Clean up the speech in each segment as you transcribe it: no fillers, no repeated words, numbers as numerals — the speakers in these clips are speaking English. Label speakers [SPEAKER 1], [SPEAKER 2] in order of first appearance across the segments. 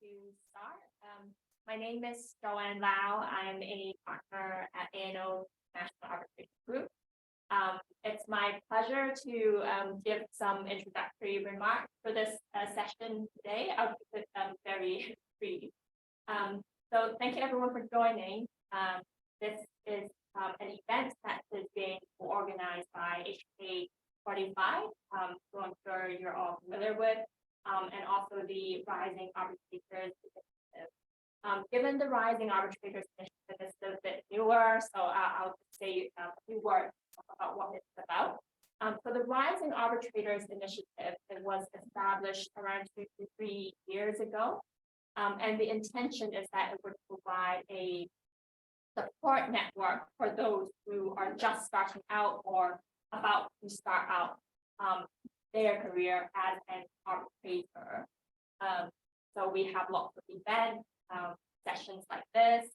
[SPEAKER 1] to start. My name is Joanne Lau. I'm a partner at ANO National Arbitration Group. It's my pleasure to give some introductory remarks for this session today. I'll keep it very brief. So thank you everyone for joining. This is an event that is being organized by HK45, who I'm sure you're all familiar with, and also the Rising Arbitrators Initiative. Given the Rising Arbitrators Initiative is a bit newer, so I'll just say a few words about what it's about. So the Rising Arbitrators Initiative, it was established around 2 to 3 years ago. And the intention is that it would provide a support network for those who are just starting out or about to start out their career as an arbitrator. So we have lots of events, sessions like this,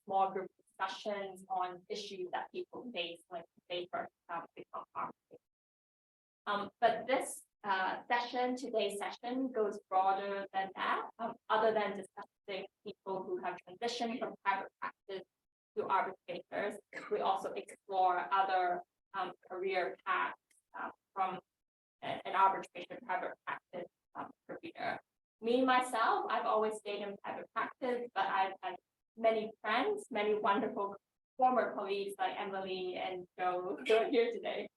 [SPEAKER 1] small group discussions on issues that people face when they first become arbitrators. But this today's session goes broader than that. Other than discussing people who have transitioned from private practice to arbitrators, we also explore other career paths from an arbitration private practice career. Me, myself, I've always stayed in private practice, but I've had many friends, many wonderful former colleagues like Emily and Joe who are here today,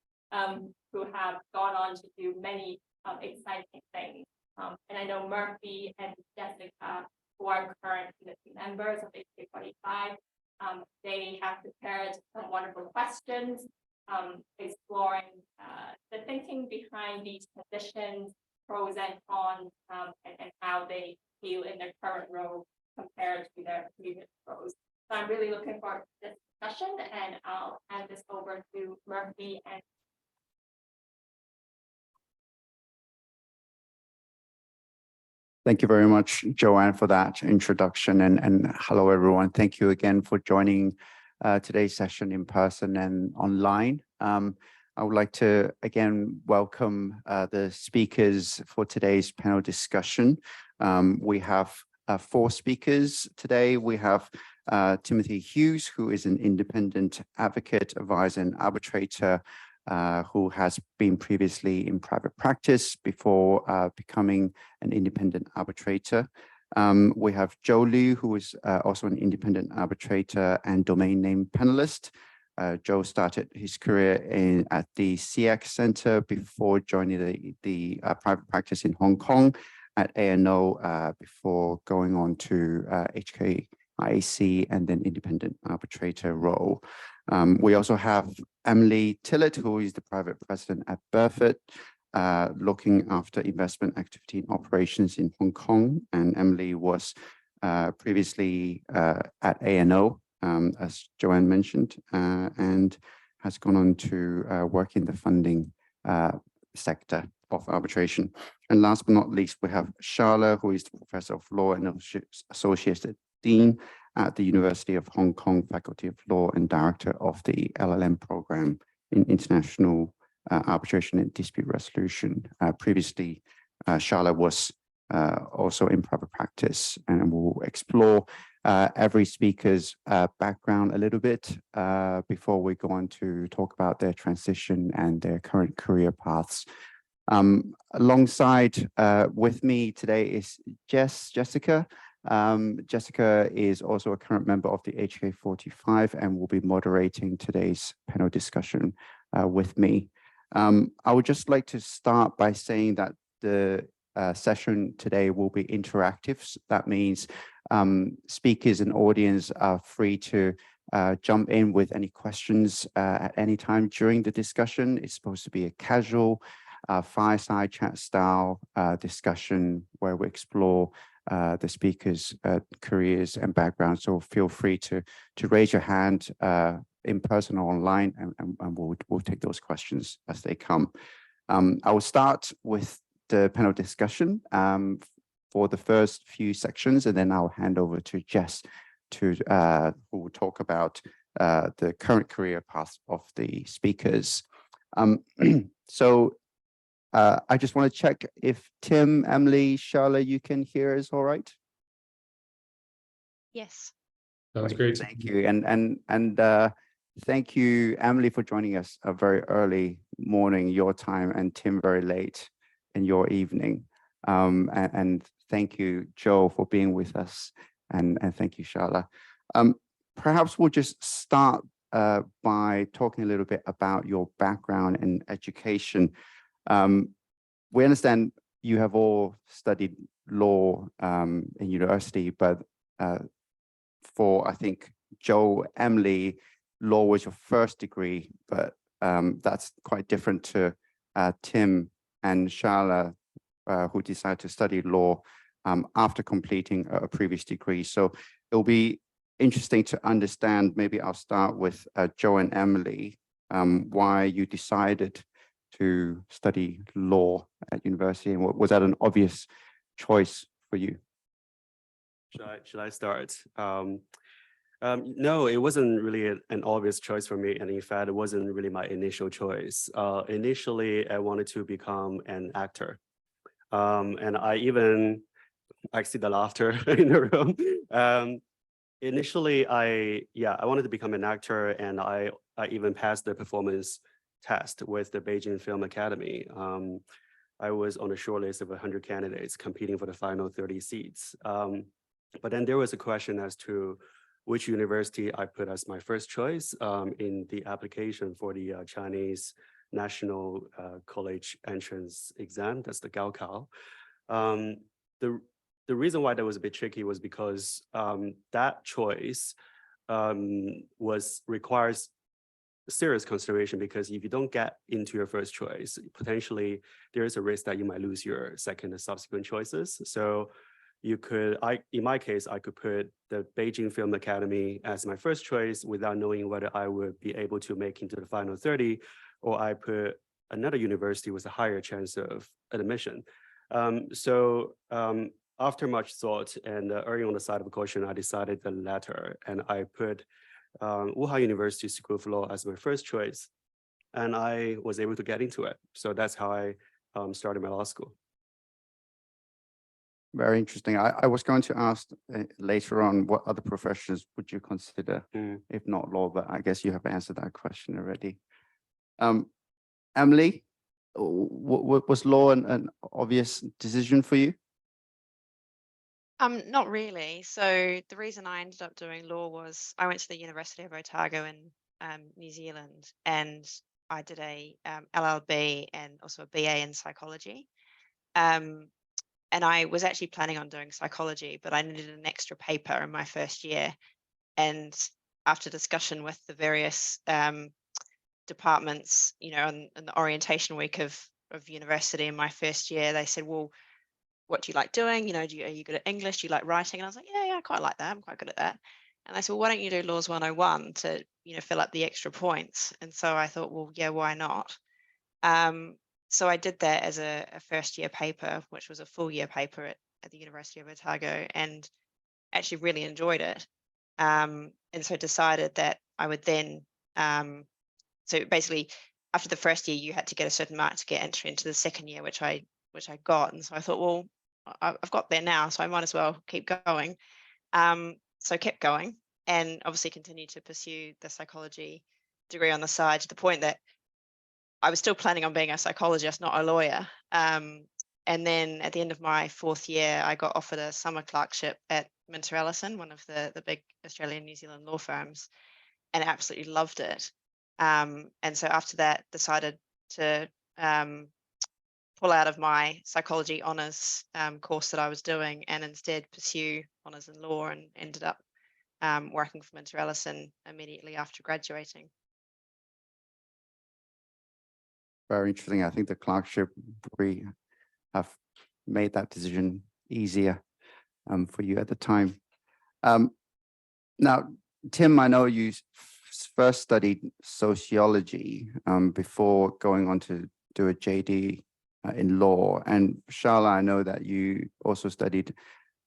[SPEAKER 1] who have gone on to do many exciting things. And I know Murphy and Jessica, who are current committee members of HK45, they have prepared some wonderful questions, exploring the thinking behind these positions, pros and cons, and how they feel in their current role compared to their previous roles. So I'm really looking forward to this discussion, and I'll hand this over to Murphy and
[SPEAKER 2] Thank you very much, Joanne, for that introduction, and hello, everyone. Thank you again for joining today's session in person and online. I would like to again welcome the speakers for today's panel discussion. We have 4 speakers today. We have Timothy Hughes, who is an independent advocate, advisor, and arbitrator, who has been previously in private practice before becoming an independent arbitrator. We have Joe Liu, who is also an independent arbitrator and domain name panelist. Joe started his career at the CX Center before joining the private practice in Hong Kong at ANO before going on to HK and then independent arbitrator role. We also have Emily Tillett, who is the private president at Burford, looking after investment activity and operations in Hong Kong. And Emily was previously at ANO, as Joanne mentioned, and has gone on to work in the funding sector of arbitration. And last but not least, we have Sharla, who is the professor of law and associate dean at the University of Hong Kong Faculty of Law and director of the LLM program in international arbitration and dispute resolution. Previously, Sharla was also in private practice, and we'll explore every speaker's background a little bit before we go on to talk about their transition and their current career paths. Alongside with me today is Jessica. Jessica is also a current member of the HK45 and will be moderating today's panel discussion with me. I would just like to start by saying that the session today will be interactive. That means speakers and audience are free to jump in with any questions at any time during the discussion. It's supposed to be a casual fireside chat style discussion where we explore the speakers' careers and background. So feel free to raise your hand in person or online, and we'll take those questions as they come. I will start with the panel discussion for the first few sections, and then I'll hand over to Jess who will talk about the current career path of the speakers. So I just want to check if Tim, Emily, Charlotte, you can hear us all right?
[SPEAKER 3] Yes.
[SPEAKER 4] Sounds great.
[SPEAKER 2] Thank you. And thank you, Emily, for joining us a very early morning, your time, and Tim very late in your evening. And thank you, Joe, for being with us. And thank you, Charlotte. Perhaps we'll just start by talking a little bit about your background in education. We understand you have all studied law in university, but for, I think, Joe, Emily, law was your first degree, but that's quite different to Tim and Charlotte, who decided to study law after completing a previous degree. So it'll be interesting to understand, maybe I'll start with Joe and Emily, why you decided to study law at university, and was that an obvious choice for you?
[SPEAKER 4] Should I start? No, it wasn't really an obvious choice for me. And in fact, it wasn't really my initial choice. Initially, I wanted to become an actor. And I see the laughter in the room. Initially, I wanted to become an actor, and I even passed the performance test with the Beijing Film Academy. I was on a short list of 100 candidates competing for the final 30 seats. But then there was a question as to which university I put as my first choice in the application for the Chinese National College Entrance Exam, that's the Gaokao. The reason why that was a bit tricky was because that choice requires serious consideration, because if you don't get into your first choice, potentially there is a risk that you might lose your second and subsequent choices. So you could, in my case, I could put the Beijing Film Academy as my first choice without knowing whether I would be able to make into the final 30, or I put another university with a higher chance of admission. After much thought and erring on the side of caution, I decided the latter, and I put Wuhan University School of Law as my first choice, and I was able to get into it. So that's how I started my law school.
[SPEAKER 2] Very interesting. I was going to ask later on, what other professions would you consider, if not law, but I guess you have answered that question already. Emily, was law an obvious decision for you?
[SPEAKER 3] Not really. So the reason I ended up doing law was I went to the University of Otago in New Zealand, and I did a LLB and also a BA in psychology. And I was actually planning on doing psychology, but I needed an extra paper in my first year. And after discussion with the various departments, on the orientation week of university in my first year, they said, well, what do you like doing? Are you good at English? Do you like writing? And I was like, yeah, I quite like that. I'm quite good at that. And I said, well, why don't you do Laws 101 to, fill up the extra points? And so I thought, well, yeah, why not? So I did that as a first year paper, which was a full year paper at the University of Otago, and actually really enjoyed it. And so decided that I would then, so basically after the first year, you had to get a certain mark to get entry into the second year, which I got. And so I thought, well, I've got there now, so I might as well keep going. So I kept going, and obviously continued to pursue the psychology degree on the side, to the point that I was still planning on being a psychologist, not a lawyer. And then at the end of my fourth year, I got offered a summer clerkship at Minter Ellison, one of the big Australian New Zealand law firms, and absolutely loved it. And so after that, decided to pull out of my psychology honours course that I was doing, and instead pursue honours in law, and ended up working for Minter Ellison immediately after graduating.
[SPEAKER 2] Very interesting. I think the clerkship degree have made that decision easier for you at the time. Now, Tim, I know you first studied sociology before going on to do a JD in law. And Charlotte, I know that you also studied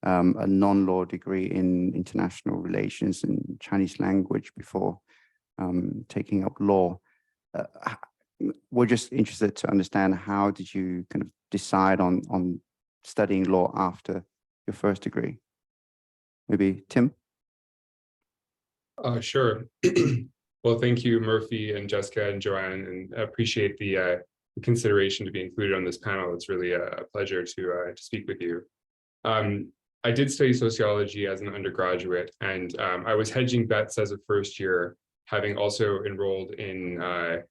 [SPEAKER 2] a non-law degree in international relations and Chinese language before taking up law. we're just interested to understand, how did you kind of decide on studying law after your first degree? Maybe Tim?
[SPEAKER 5] Sure. Well, thank you, Murphy and Jessica and Joanne, and I appreciate the consideration to be included on this panel. It's really a pleasure to speak with you. I did study sociology as an undergraduate, and I was hedging bets as a first year, having also enrolled in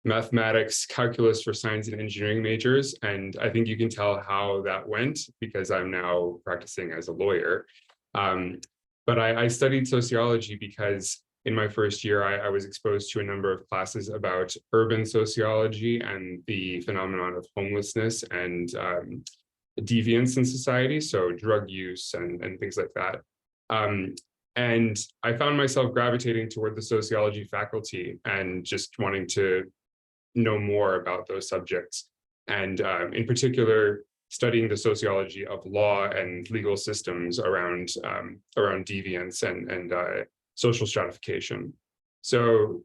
[SPEAKER 5] mathematics, calculus for science and engineering majors. And I think you can tell how that went because I'm now practicing as a lawyer. But I studied sociology because in my first year, I was exposed to a number of classes about urban sociology and the phenomenon of homelessness and deviance in society, so drug use and things like that. And I found myself gravitating toward the sociology faculty and just wanting to know more about those subjects. And in particular, studying the sociology of law and legal systems around deviance and social stratification. So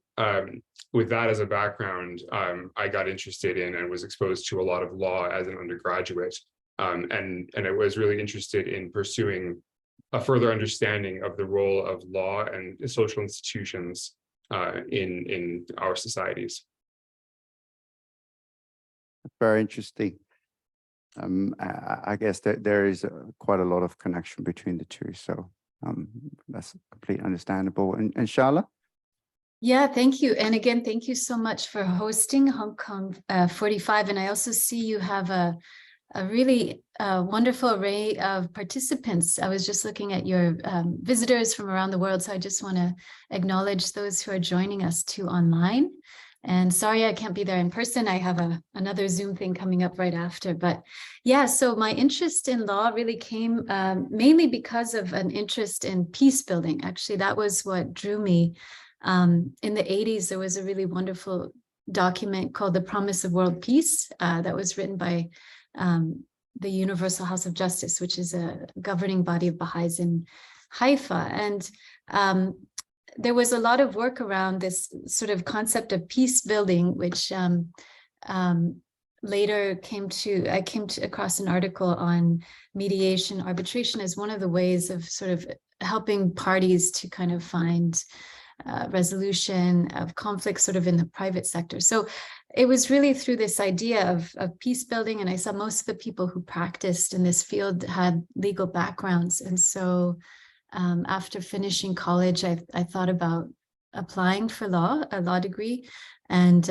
[SPEAKER 5] with that as a background, I got interested in and was exposed to a lot of law as an undergraduate. And I was really interested in pursuing a further understanding of the role of law and social institutions in our societies.
[SPEAKER 2] Very interesting. I guess that there is quite a lot of connection between the two. So that's completely understandable. And Charlotte?
[SPEAKER 6] Yeah, thank you. And again, thank you so much for hosting HK45. And I also see you have a really wonderful array of participants. I was just looking at your visitors from around the world. So I just want to acknowledge those who are joining us too online. And sorry, I can't be there in person. I have another Zoom thing coming up right after. But yeah, so my interest in law really came mainly because of an interest in peace building. Actually, that was what drew me. In the 80s, there was a really wonderful document called The Promise of World Peace that was written by the Universal House of Justice, which is a governing body of Baha'is in Haifa. And there was a lot of work around this sort of concept of peace building, which later I came across an article on mediation, arbitration as one of the ways of sort of helping parties to kind of find resolution of conflicts sort of in the private sector. So it was really through this idea of peace building, and I saw most of the people who practiced in this field had legal backgrounds. And so after finishing college, I thought about applying for a law degree. And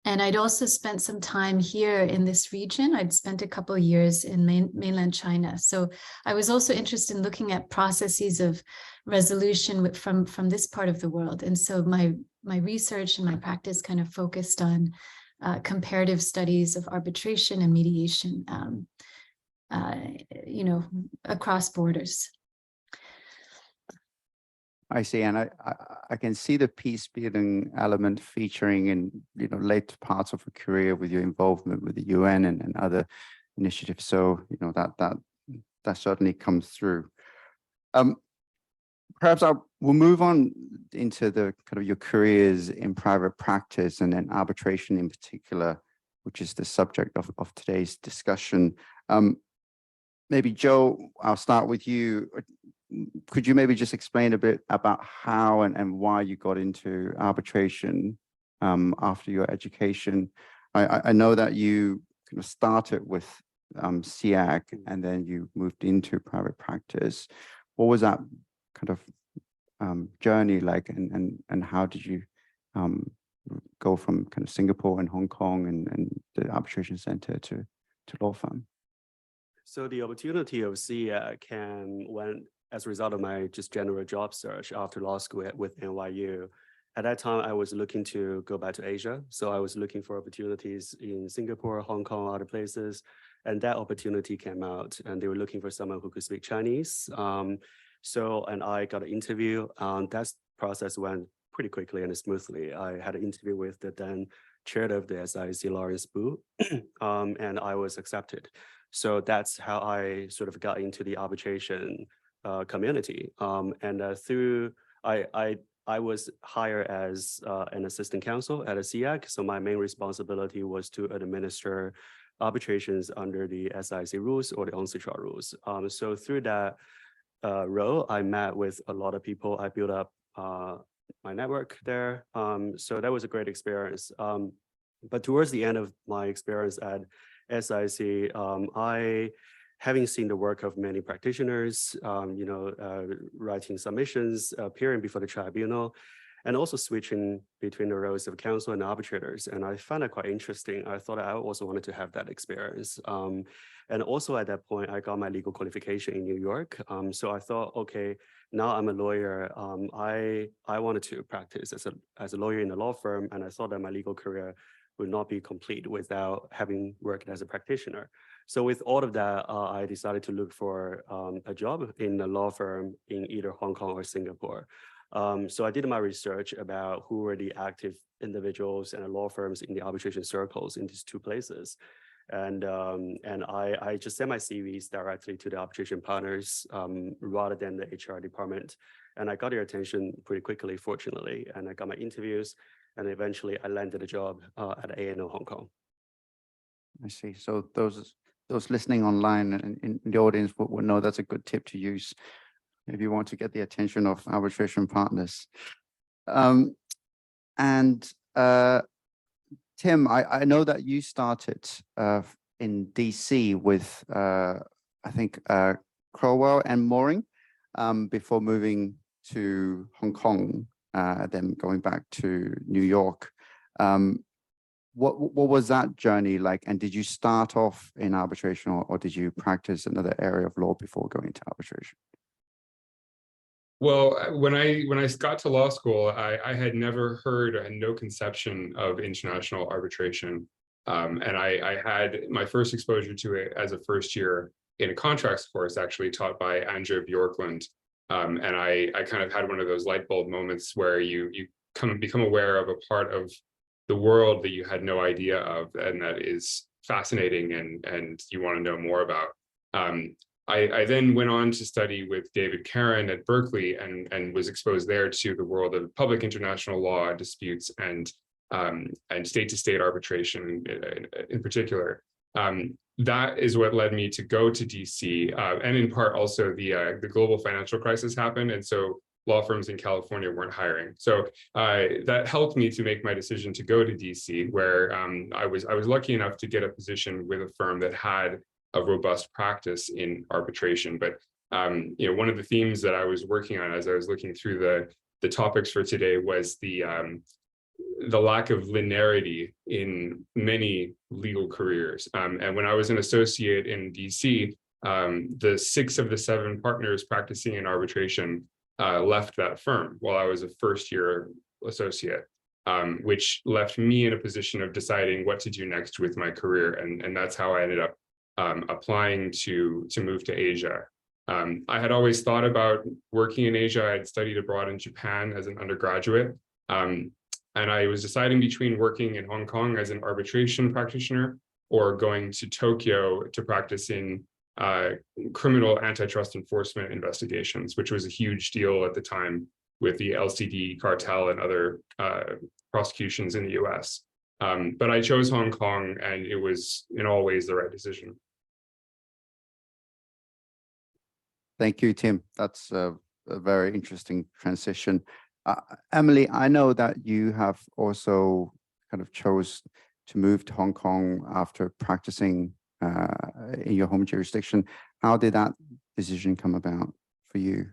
[SPEAKER 6] I'd also spent some time here in this region. I'd spent a couple of years in mainland China. So I was also interested in looking at processes of resolution from this part of the world. And so my research and my practice kind of focused on comparative studies of arbitration and mediation, across borders.
[SPEAKER 2] I see, and I can see the peace building element featuring in later parts of your career with your involvement with the UN and other initiatives. So that certainly comes through. Perhaps we'll move on into the kind of your careers in private practice and then arbitration in particular, which is the subject of today's discussion. Maybe Joe, I'll start with you. Could you maybe just explain a bit about how and why you got into arbitration after your education? I know that you kind of started with SIAC and then you moved into private practice. What was that kind of journey like, and how did you go from kind of Singapore and Hong Kong and the arbitration center to law firm?
[SPEAKER 4] So the opportunity of SIAC came as a result of my just general job search after law school with NYU. At that time, I was looking to go back to Asia. So I was looking for opportunities in Singapore, Hong Kong, other places. And that opportunity came out and they were looking for someone who could speak Chinese. And I got an interview. That process went pretty quickly and smoothly. I had an interview with the then chair of the SIC, Lawrence Bu, and I was accepted. So that's how I sort of got into the arbitration community. I I was hired as an assistant counsel at a SEAC. So my main responsibility was to administer arbitrations under the SIC rules or the UNCITRAL rules. So through that role, I met with a lot of people. I built up my network there. So that was a great experience. But towards the end of my experience at SIC, having seen the work of many practitioners, writing submissions, appearing before the tribunal, and also switching between the roles of counsel and arbitrators. And I found it quite interesting. I thought I also wanted to have that experience. And also at that point, I got my legal qualification in New York. So I thought, okay, now I'm a lawyer. I wanted to practice as a lawyer in a law firm, and I thought that my legal career would not be complete without having worked as a practitioner. So with all of that, I decided to look for a job in a law firm in either Hong Kong or Singapore. So I did my research about who were the active individuals and law firms in the arbitration circles in these two places. And I just sent my CVs directly to the arbitration partners rather than the HR department. And I got their attention pretty quickly, fortunately, and I got my interviews. And eventually I landed a job at ANO Hong Kong.
[SPEAKER 2] I see. So those listening online and in the audience will know that's a good tip to use if you want to get the attention of arbitration partners. Tim, I know that you started in DC with, I think, Crowell and Mooring before moving to Hong Kong, then going back to New York. What was that journey like? And did you start off in arbitration or did you practice another area of law before going to arbitration?
[SPEAKER 5] Well, when I got to law school, I had never heard or had no conception of international arbitration. And I had my first exposure to it as a first year in a contracts course, actually taught by Andrew Bjorklund. And I kind of had one of those light bulb moments where you become aware of a part of the world that you had no idea of, and that is fascinating and you want to know more about. I then went on to study with David Caron at Berkeley and was exposed there to the world of public international law disputes and state-to-state arbitration in particular. That is what led me to go to DC, and in part also the global financial crisis happened, and so law firms in California weren't hiring. So that helped me to make my decision to go to DC, where I was lucky enough to get a position with a firm that had a robust practice in arbitration. But one of the themes that I was working on as I was looking through the topics for today was the lack of linearity in many legal careers. And when I was an associate in DC, the 6 of the 7 partners practicing in arbitration left that firm while I was a first-year associate, which left me in a position of deciding what to do next with my career. And that's how I ended up applying to move to Asia. I had always thought about working in Asia. I had studied abroad in Japan as an undergraduate. And I was deciding between working in Hong Kong as an arbitration practitioner or going to Tokyo to practice in criminal antitrust enforcement investigations, which was a huge deal at the time with the LCD cartel and other prosecutions in the US. But I chose Hong Kong, and it was in all ways the right decision.
[SPEAKER 2] Thank you, Tim. That's a very interesting transition. Emily, I know that you have also kind of chose to move to Hong Kong after practicing in your home jurisdiction. How did that decision come about for you?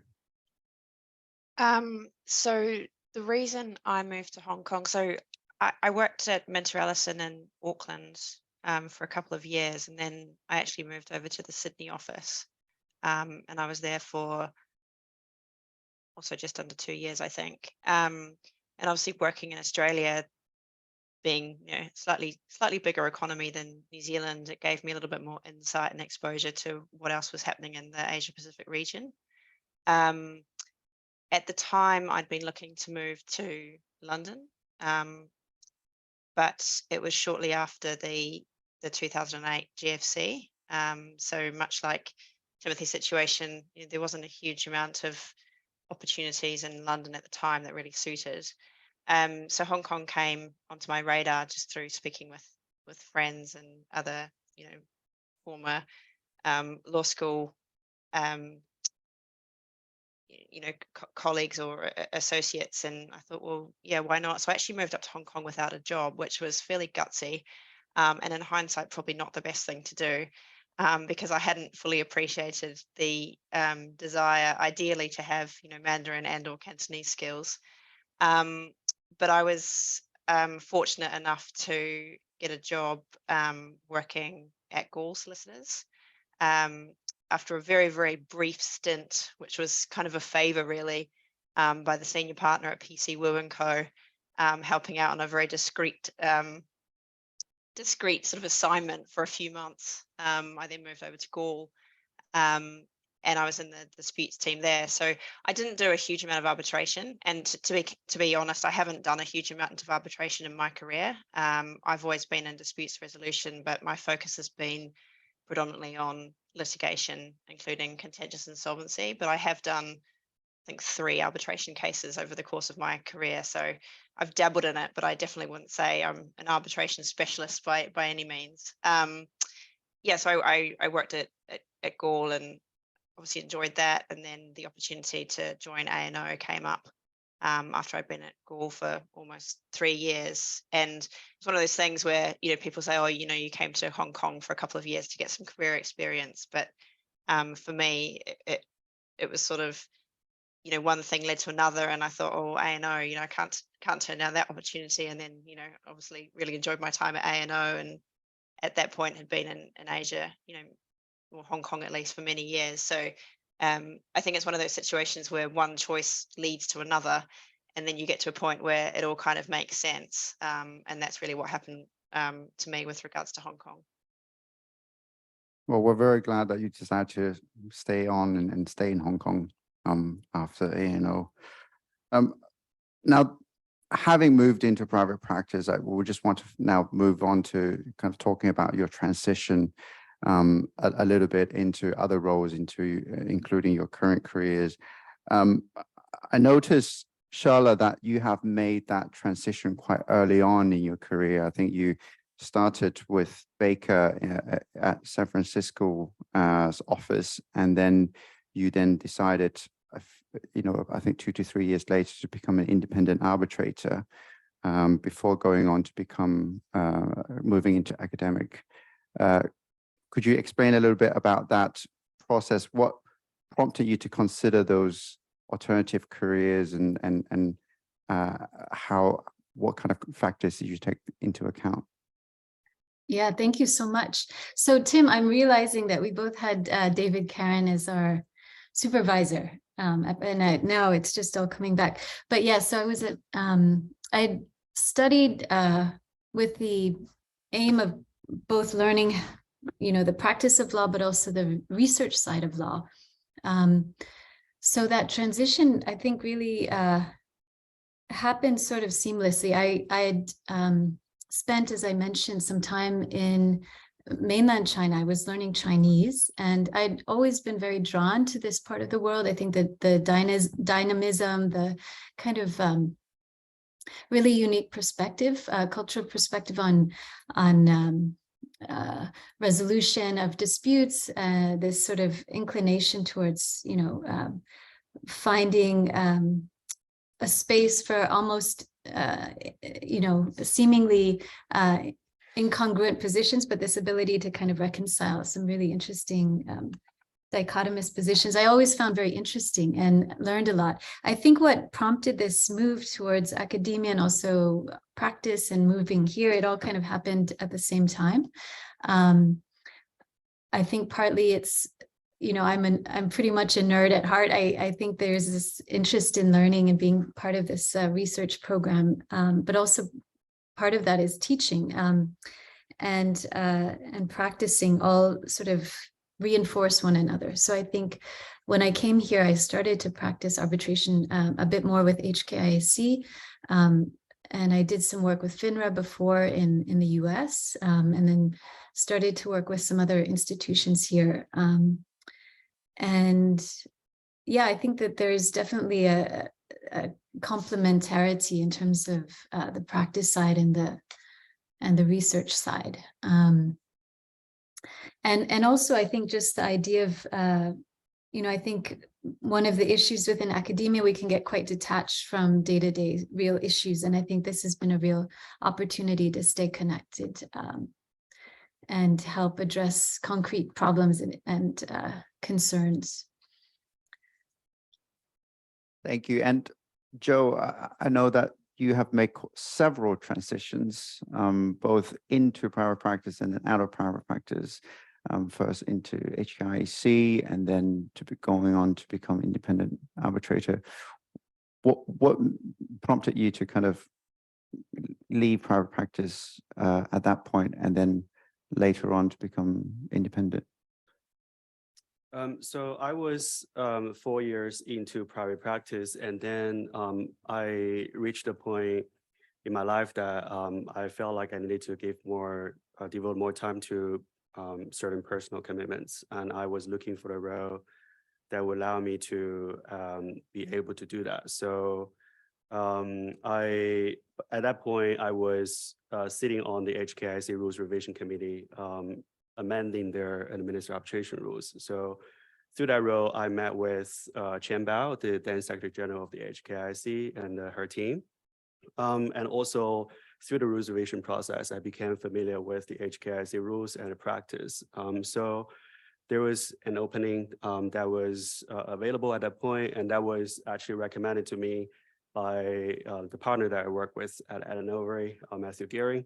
[SPEAKER 3] So the reason I moved to Hong Kong, so I worked at Minter Ellison in Auckland for a couple of years, and then I actually moved over to the Sydney office. And I was there for also just under 2 years, I think. And obviously working in Australia, being slightly bigger economy than New Zealand, it gave me a little bit more insight and exposure to what else was happening in the Asia Pacific region. At the time, I'd been looking to move to London, but it was shortly after the 2008 GFC. So much like Timothy's situation, there wasn't a huge amount of opportunities in London at the time that really suited. So Hong Kong came onto my radar just through speaking with friends and other, former law school, colleagues or associates. And I thought, well, yeah, why not? So I actually moved up to Hong Kong without a job, which was fairly gutsy. And in hindsight, probably not the best thing to do, because I hadn't fully appreciated the desire, ideally, to have, Mandarin and or Cantonese skills. But I was fortunate enough to get a job working at Gall Solicitors after a very, very brief stint, which was kind of a favor, really, by the senior partner at PC Wu & Co, helping out on a very discreet sort of assignment for a few months. I then moved over to Gall, and I was in the disputes team there. So I didn't do a huge amount of arbitration. And to be honest, I haven't done a huge amount of arbitration in my career. I've always been in disputes resolution, but my focus has been predominantly on litigation, including contentious insolvency. But I have done, I think, 3 arbitration cases over the course of my career. So I've dabbled in it, but I definitely wouldn't say I'm an arbitration specialist by any means. So I worked at Gall and obviously enjoyed that. And then the opportunity to join A&O came up after I'd been at Gall for almost 3 years. And it's one of those things where, people say, oh, you came to Hong Kong for a couple of years to get some career experience. But for me, it was sort of, one thing led to another, and I thought, oh, A&O, I can't turn down that opportunity. And then, obviously really enjoyed my time at A&O, and at that point had been in Asia, or Hong Kong at least, for many years. So I think it's one of those situations where one choice leads to another, and then you get to a point where it all kind of makes sense. And that's really what happened to me with regards to Hong Kong.
[SPEAKER 2] Well, we're very glad that you decided to stay on and stay in Hong Kong after A&O. Now, having moved into private practice, we just want to now move on to kind of talking about your transition a little bit into other roles, including your current careers. I noticed, Sherla, that you have made that transition quite early on in your career. I think you started with Baker at San Francisco's office, and then you decided, I think 2 to 3 years later, to become an independent arbitrator before going on to become moving into academic. Could you explain a little bit about that process? What prompted you to consider those alternative careers, and what kind of factors did you take into account?
[SPEAKER 6] Yeah, thank you so much. So Tim, I'm realizing that we both had David Karen as our supervisor, and now it's just all coming back. But yeah, so I was at, I studied with the aim of both learning, the practice of law, but also the research side of law. So that transition, I think, really happened sort of seamlessly. I had spent, as I mentioned, some time in mainland China. I was learning Chinese, and I'd always been very drawn to this part of the world. I think that the dynamism, the kind of really unique perspective, cultural perspective on resolution of disputes, this sort of inclination towards, finding a space for almost, seemingly incongruent positions, but this ability to kind of reconcile some really interesting dichotomous positions, I always found very interesting and learned a lot. I think what prompted this move towards academia and also practice and moving here, it all kind of happened at the same time. I think partly it's, I'm pretty much a nerd at heart. I think there's this interest in learning and being part of this research program, but also part of that is teaching and practicing, all sort of reinforce one another. So I think when I came here, I started to practice arbitration a bit more with HK45, and I did some work with FINRA before in the US, and then started to work with some other institutions here. And yeah, I think that there is definitely a complementarity in terms of the practice side and the research side. And also, I think just the idea of, I think one of the issues within academia, we can get quite detached from day-to-day real issues. And I think this has been a real opportunity to stay connected and help address concrete problems and concerns.
[SPEAKER 2] Thank you. And Joe, I know that you have made several transitions, both into private practice and then out of private practice. First into HKIAC and then to be going on to become independent arbitrator. What prompted you to kind of leave private practice at that point and then later on to become independent?
[SPEAKER 4] So I was 4 years into private practice, and then I reached a point in my life that I felt like I needed to devote more time to certain personal commitments, and I was looking for a role that would allow me to be able to do that. So at that point, I was sitting on the HKIAC Rules Revision Committee, amending their administrative arbitration rules. So through that role, I met with Chen Bao, the then Secretary General of the HKIAC, and her team. And also through the rules revision process, I became familiar with the HKIAC rules and the practice. So there was an opening that was available at that point, and that was actually recommended to me by the partner that I work with at Novari, Matthew Gearing.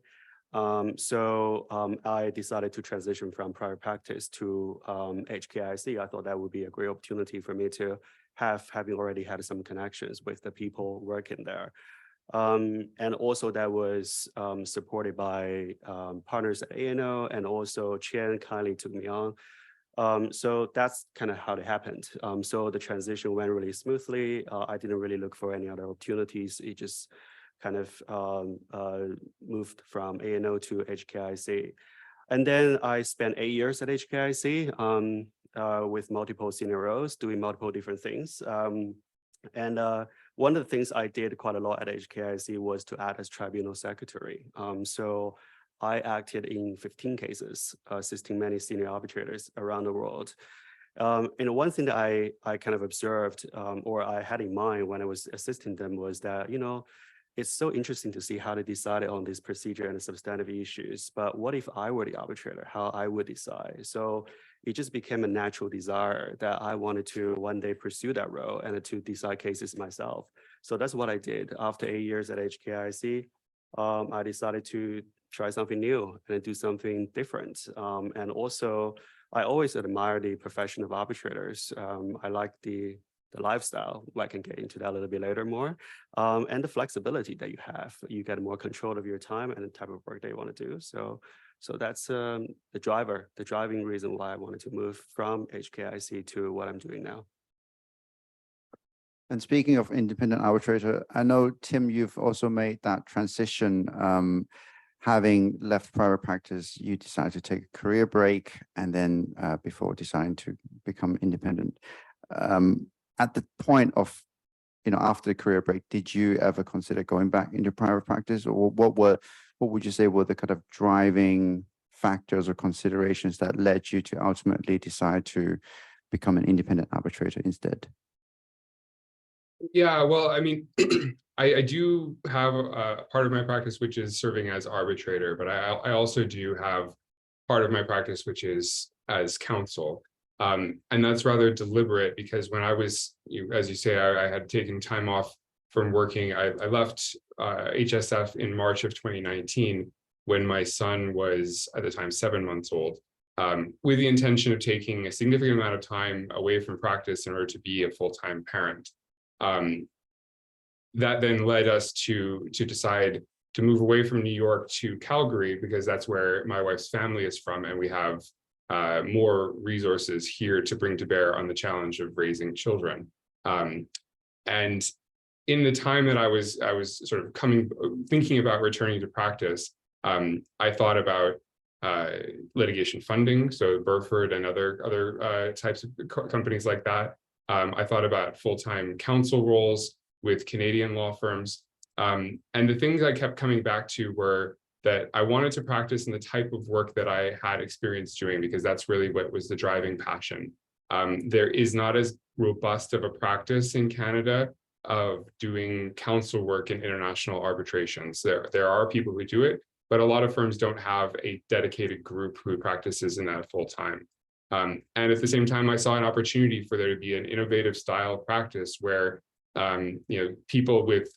[SPEAKER 4] So I decided to transition from private practice to HKIAC. I thought that would be a great opportunity for me to having already had some connections with the people working there. And also that was supported by partners at ANO, and also Chen kindly took me on. So that's kind of how it happened. So the transition went really smoothly. I didn't really look for any other opportunities. It just kind of moved from ANO to HKIAC. And then I spent 8 years at HKIAC with multiple senior roles, doing multiple different things. And one of the things I did quite a lot at HKIAC was to act as tribunal secretary. So I acted in 15 cases, assisting many senior arbitrators around the world. And one thing that I kind of observed or I had in mind when I was assisting them was that, it's so interesting to see how they decided on this procedure and the substantive issues. But what if I were the arbitrator, how I would decide? So it just became a natural desire that I wanted to one day pursue that role and to decide cases myself. So that's what I did. After 8 years at HKIAC, I decided to try something new and do something different. And also, I always admire the profession of arbitrators. I like the lifestyle. I can get into that a little bit later more. And the flexibility that you have. You get more control of your time and the type of work that you want to do. So that's the driving reason why I wanted to move from HKIAC to what I'm doing now.
[SPEAKER 2] And speaking of independent arbitrator, I know, Tim, you've also made that transition. Having left private practice, you decided to take a career break, and then before deciding to become independent. At the point of, after the career break, did you ever consider going back into private practice, or what would you say were the kind of driving factors or considerations that led you to ultimately decide to become an independent arbitrator instead?
[SPEAKER 5] Yeah, well, I mean, I do have a part of my practice which is serving as arbitrator, but I also do have part of my practice which is as counsel. And that's rather deliberate, because when I was, as you say, I had taken time off from working. I left HSF in March of 2019 when my son was at the time 7 months old, with the intention of taking a significant amount of time away from practice in order to be a full-time parent. That then led us to decide to move away from New York to Calgary, because that's where my wife's family is from, and we have more resources here to bring to bear on the challenge of raising children. And in the time that I was sort of thinking about returning to practice, I thought about litigation funding, so Burford and other types of companies like that. I thought about full-time counsel roles with Canadian law firms. And the things I kept coming back to were that I wanted to practice in the type of work that I had experience doing, because that's really what was the driving passion. There is not as robust of a practice in Canada of doing counsel work in international arbitrations. There are people who do it, but a lot of firms don't have a dedicated group who practices in that full time. And at the same time, I saw an opportunity for there to be an innovative style practice where people with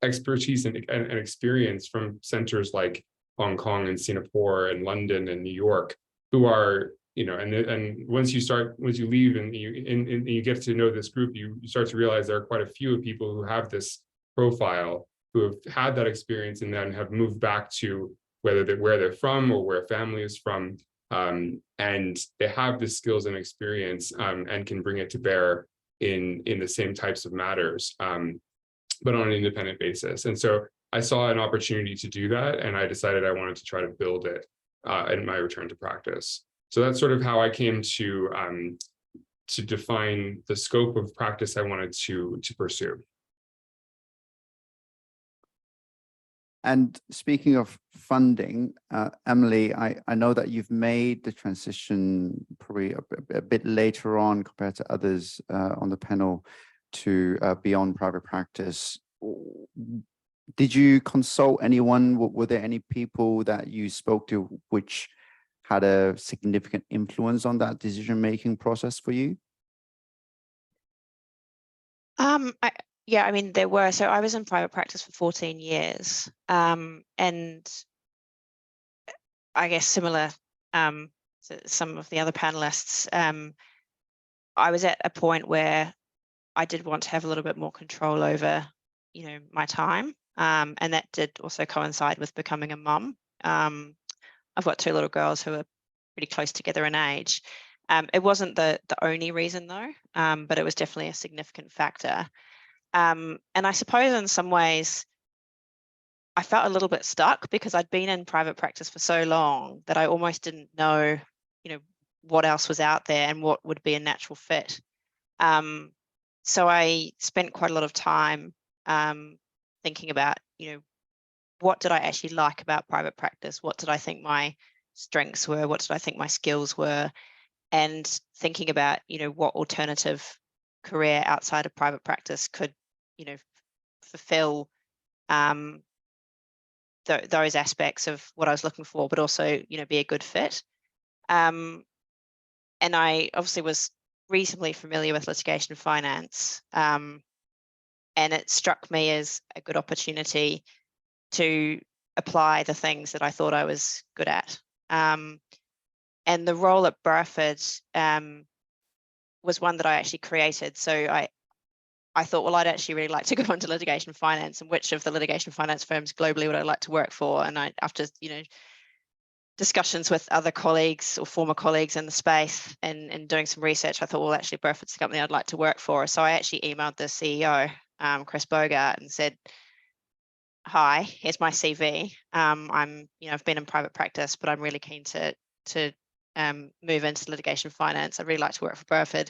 [SPEAKER 5] expertise and experience from centers like Hong Kong and Singapore and London and New York, who are, and once you leave and you get to know this group, you start to realize there are quite a few people who have this profile, who have had that experience and then have moved back to where they're from or where family is from, and they have the skills and experience and can bring it to bear in the same types of matters, but on an independent basis. And so I saw an opportunity to do that, and I decided I wanted to try to build it in my return to practice. So that's sort of how I came to define the scope of practice I wanted to pursue.
[SPEAKER 2] And speaking of funding, Emily, I know that you've made the transition probably a bit later on compared to others on the panel to beyond private practice. Did you consult anyone? Were there any people that you spoke to which had a significant influence on that decision-making process for you?
[SPEAKER 3] Yeah, I mean, there were. So I was in private practice for 14 years. And I guess similar to some of the other panelists, I was at a point where I did want to have a little bit more control over, my time. And that did also coincide with becoming a mum. I've got 2 little girls who are pretty close together in age. It wasn't the only reason though, but it was definitely a significant factor. And I suppose in some ways, I felt a little bit stuck because I'd been in private practice for so long that I almost didn't know, what else was out there and what would be a natural fit. So I spent quite a lot of time thinking about, what did I actually like about private practice? What did I think my strengths were? What did I think my skills were? And thinking about, what alternative career outside of private practice could, fulfill those aspects of what I was looking for, but also, be a good fit. And I obviously was reasonably familiar with litigation finance, and it struck me as a good opportunity to apply the things that I thought I was good at. And the role at Burford was one that I actually created. So I thought, well, I'd actually really like to go into litigation finance, and which of the litigation finance firms globally would I like to work for? And after, discussions with other colleagues or former colleagues in the space and doing some research, I thought, well, actually Burford's the company I'd like to work for. So I actually emailed the CEO, Chris Bogart, and said, hi, here's my CV. I've been in private practice, but I'm really keen to move into litigation finance. I'd really like to work for Burford.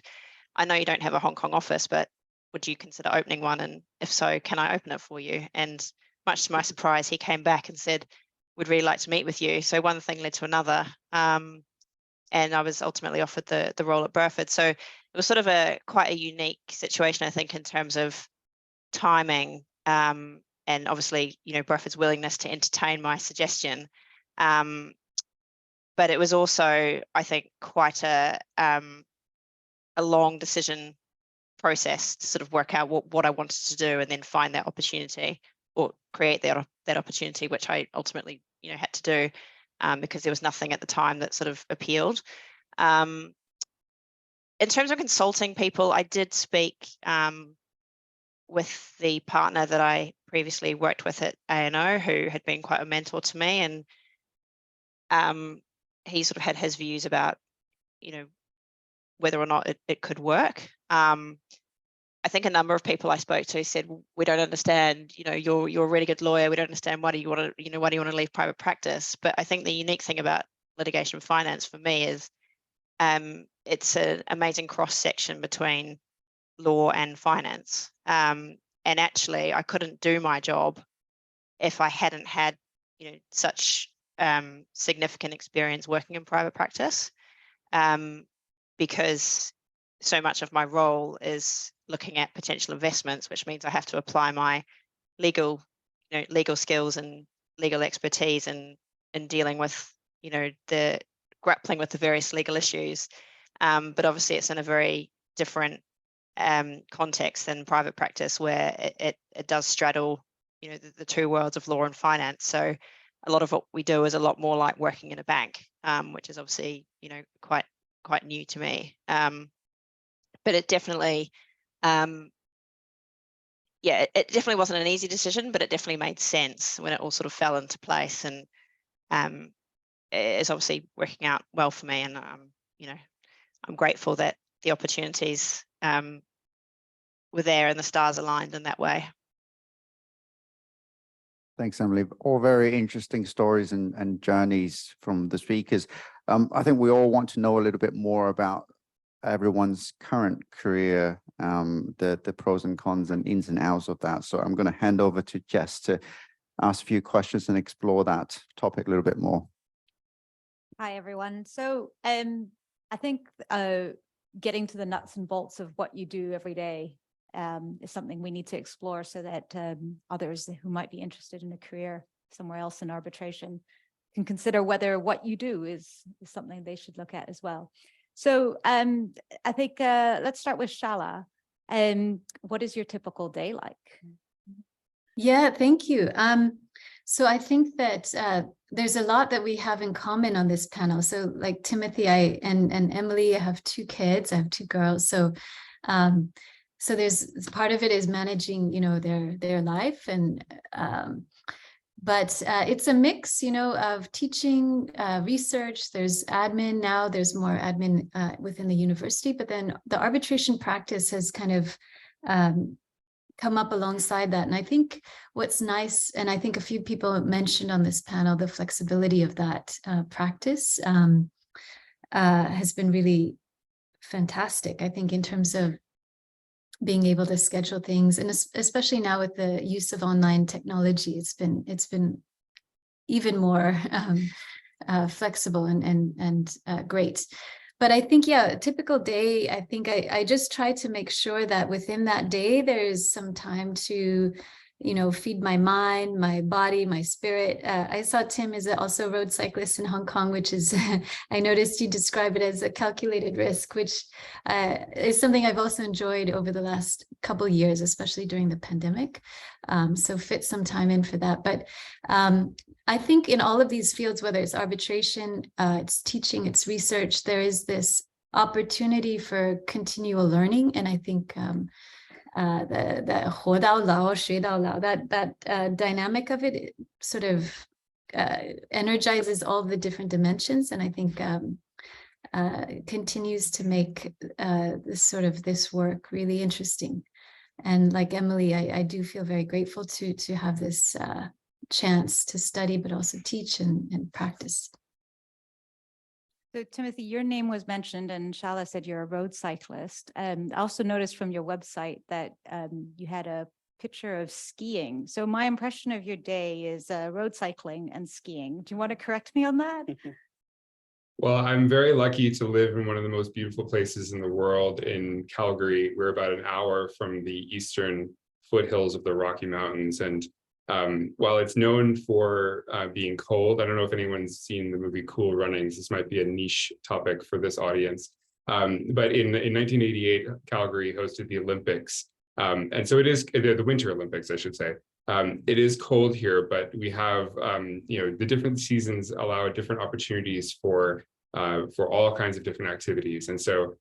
[SPEAKER 3] I know you don't have a Hong Kong office, but would you consider opening one? And if so, can I open it for you? And much to my surprise, he came back and said, would really like to meet with you. So one thing led to another. And I was ultimately offered the role at Burford. So it was sort of quite a unique situation, I think, in terms of timing. And obviously, Burford's willingness to entertain my suggestion. But it was also, I think, quite a long decision process to sort of work out what I wanted to do and then find that opportunity or create that opportunity, which I ultimately, had to do because there was nothing at the time that sort of appealed. In terms of consulting people, I did speak with the partner that I previously worked with at A&O, who had been quite a mentor to me, and he sort of had his views about, whether or not it could work. I think a number of people I spoke to said, we don't understand, you're a really good lawyer. We don't understand why do you want to leave private practice? But I think the unique thing about litigation finance for me is it's an amazing cross section between law and finance. And actually, I couldn't do my job if I hadn't had, such significant experience working in private practice, because so much of my role is looking at potential investments, which means I have to apply my legal skills and legal expertise in dealing with, the grappling with the various legal issues. But obviously it's in a very different context than private practice, where it does straddle, the two worlds of law and finance. So a lot of what we do is a lot more like working in a bank, which is obviously, quite new to me. But it definitely, it definitely wasn't an easy decision, but it definitely made sense when it all sort of fell into place, and it's obviously working out well for me. And I'm grateful that the opportunities were there and the stars aligned in that way.
[SPEAKER 2] Thanks, Emily. All very interesting stories and journeys from the speakers. I think we all want to know a little bit more about everyone's current career, the pros and cons and ins and outs of that. So I'm going to hand over to Jess to ask a few questions and explore that topic a little bit more.
[SPEAKER 7] Hi, everyone. So I think getting to the nuts and bolts of what you do every day is something we need to explore, so that others who might be interested in a career somewhere else in arbitration can consider whether what you do is something they should look at as well. So I think let's start with Shala. What is your typical day like?
[SPEAKER 6] Yeah, thank you. So I think that there's a lot that we have in common on this panel. So like Timothy, and Emily, I have 2 kids, I have 2 girls. So so there's part of it is managing, their life, and but it's a mix, of teaching, research. There's admin now. There's more admin within the university, but then the arbitration practice has kind of come up alongside that. And I think what's nice, and I think a few people mentioned on this panel, the flexibility of that practice has been really fantastic, I think, in terms of being able to schedule things, and especially now with the use of online technology, it's been even more flexible and great. But I think, yeah, a typical day, I think I just try to make sure that within that day, there's some time to, feed my mind, my body, my spirit. I saw Tim is also a road cyclist in Hong Kong, which is, I noticed you describe it as a calculated risk, which is something I've also enjoyed over the last couple of years, especially during the pandemic. So fit some time in for that. But I think in all of these fields, whether it's arbitration, it's teaching, it's research, there is this opportunity for continual learning. And I think that dynamic of it sort of energizes all the different dimensions, and I think continues to make this work really interesting. And like Emily, I do feel very grateful to have this chance to study, but also teach and practice.
[SPEAKER 7] So Timothy, your name was mentioned, and Shala said you're a road cyclist. I also noticed from your website that you had a picture of skiing. So my impression of your day is road cycling and skiing. Do you want to correct me on that?
[SPEAKER 5] Well, I'm very lucky to live in one of the most beautiful places in the world in Calgary. We're about an hour from the eastern foothills of the Rocky Mountains. And while it's known for being cold, I don't know if anyone's seen the movie Cool Runnings. This might be a niche topic for this audience. But in 1988, Calgary hosted the Olympics. And so it is the Winter Olympics, I should say. It is cold here, but we have, the different seasons allow different opportunities for all kinds of different activities. And so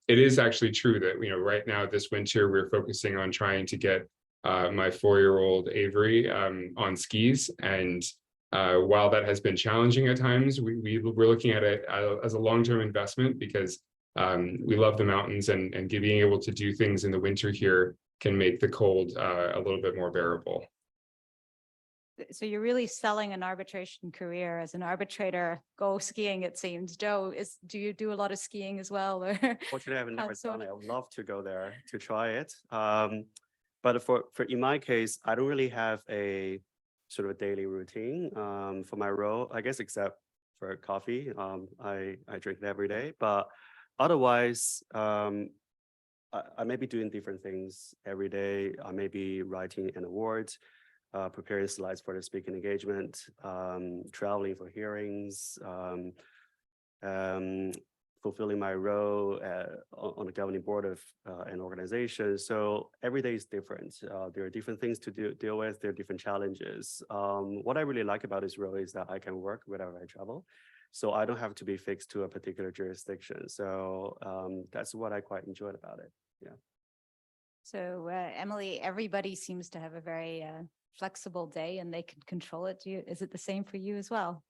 [SPEAKER 5] it is actually true that, right now this winter, we're focusing on trying to get my 4-year-old Avery on skis. And while that has been challenging at times, we're looking at it as a long-term investment, because we love the mountains, and being able to do things in the winter here can make the cold a little bit more bearable.
[SPEAKER 7] So you're really selling an arbitration career as an arbitrator. Go skiing, it seems. Joe, do you do a lot of skiing as well? Or
[SPEAKER 4] Fortunately, I've never
[SPEAKER 7] so-
[SPEAKER 4] done it. I would love to go there to try it. But for in my case, I don't really have a sort of a daily routine for my role, I guess, except for coffee. I drink it every day, but otherwise, I may be doing different things every day. I may be writing an award, preparing slides for the speaking engagement, traveling for hearings, fulfilling my role on the governing board of an organization. So every day is different. There are different things to deal with. There are different challenges. What I really like about this role is that I can work wherever I travel. So I don't have to be fixed to a particular jurisdiction. So that's what I quite enjoyed about it. Yeah.
[SPEAKER 7] So Emily, everybody seems to have a very flexible day and they can control it. Is it the same for you as well?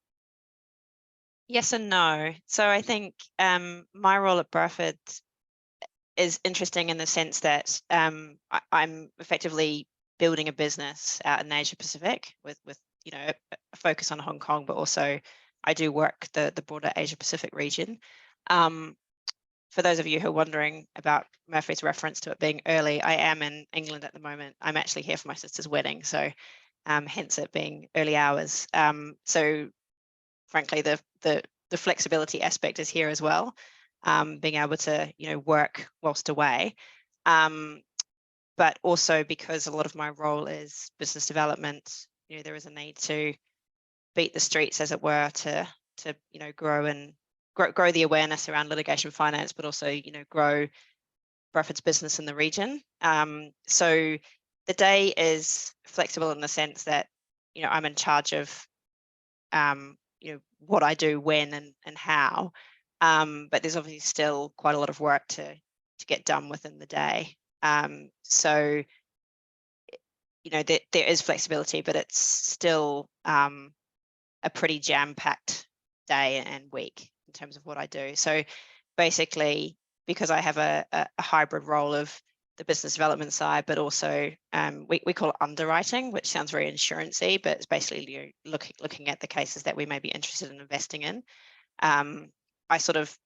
[SPEAKER 3] Yes and no. So I think my role at Burford is interesting in the sense that I'm effectively building a business out in Asia Pacific with you know a focus on Hong Kong, but also I do work the broader Asia Pacific region. For those of you who are wondering about Murphy's reference to it being early, I am in England at the moment. I'm actually here for my sister's wedding, so hence it being early hours. So frankly, the flexibility aspect is here as well, being able to work whilst away, but also because a lot of my role is business development. There is a need to beat the streets, as it were, to grow and grow the awareness around litigation finance, but also grow Burford's business in the region. So the day is flexible in the sense that I'm in charge of what I do when and how, but there's obviously still quite a lot of work to get done within the day. So there is flexibility, but it's still a pretty jam-packed day and week in terms of what I do. So basically, because I have a hybrid role of the business development side, but also we call it underwriting, which sounds very insurance-y, but it's basically looking at the cases that we may be interested in investing in. I sort of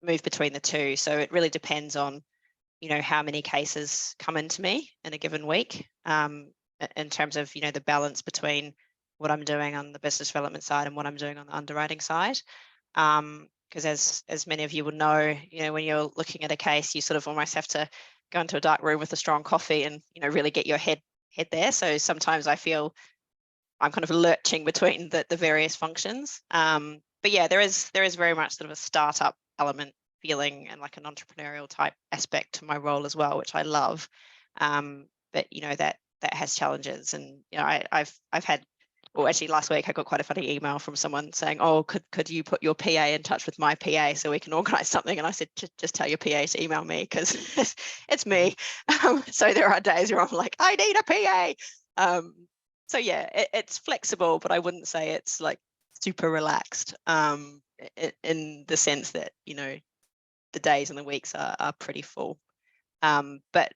[SPEAKER 3] move between the two. So it really depends on, how many cases come into me in a given week, in terms of, the balance between what I'm doing on the business development side and what I'm doing on the underwriting side. Because as many of you will know, when you're looking at a case, you sort of almost have to go into a dark room with a strong coffee and really get your head there. So sometimes I feel I'm kind of lurching between the various functions. But yeah, there is very much sort of a startup element feeling and like an entrepreneurial type aspect to my role as well, which I love. But that has challenges, and I've had. Well, actually, last week I got quite a funny email from someone saying, "Oh, could you put your PA in touch with my PA so we can organise something?" And I said, "Just tell your PA to email me because it's me." So there are days where I'm like, "I need a PA." So yeah, it's flexible, but I wouldn't say it's like super relaxed. In the sense that the days and the weeks are pretty full, but